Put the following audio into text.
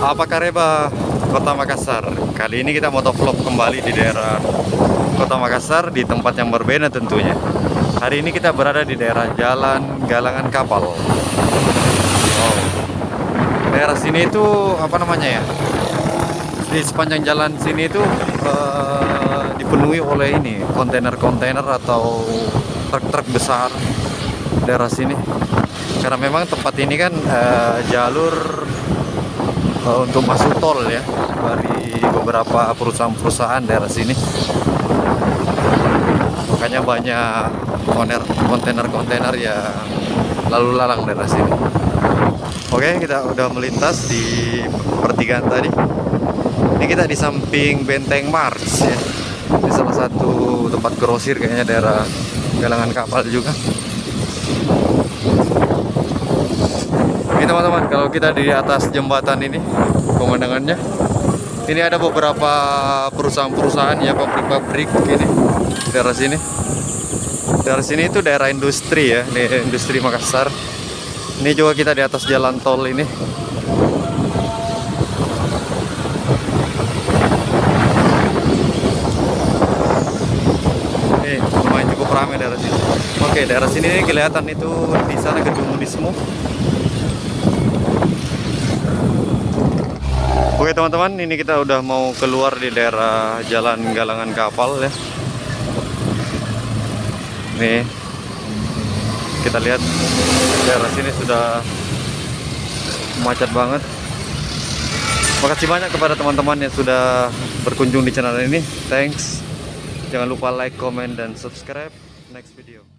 Apa kareba Kota Makassar. Kali ini kita motovlog kembali di daerah Kota Makassar, di tempat yang berbeda tentunya. Hari ini kita berada di daerah Jalan Galangan Kapal. Wow. Daerah sini itu apa namanya ya? Di sepanjang jalan sini itu dipenuhi oleh ini kontainer-kontainer atau truk-truk besar daerah sini. Karena memang tempat ini kan jalur untuk masuk tol ya dari beberapa perusahaan-perusahaan daerah sini. Makanya banyak kontainer-kontainer yang lalu lalang daerah sini. Oke, kita udah melintas di pertigaan tadi. Ini kita di samping Benteng Mars ya. Di salah satu tempat grosir kayaknya daerah Galangan Kapal juga. Ini teman-teman, kalau kita di atas jembatan ini pemandangannya, ini ada beberapa perusahaan-perusahaan ya, pabrik-pabrik ini daerah sini. Daerah sini itu daerah industri ya, industri Makassar. Ini juga kita di atas jalan tol ini. Ini lumayan cukup ramai daerah sini. Oke, daerah sini ini kelihatan itu di sana gedung Unismo. Oke teman-teman, ini kita udah mau keluar di daerah Jalan Galangan Kapal ya. Nih, kita lihat daerah sini sudah macet banget. Makasih banyak kepada teman-teman yang sudah berkunjung di channel ini. Thanks. Jangan lupa like, comment, dan subscribe. Next video.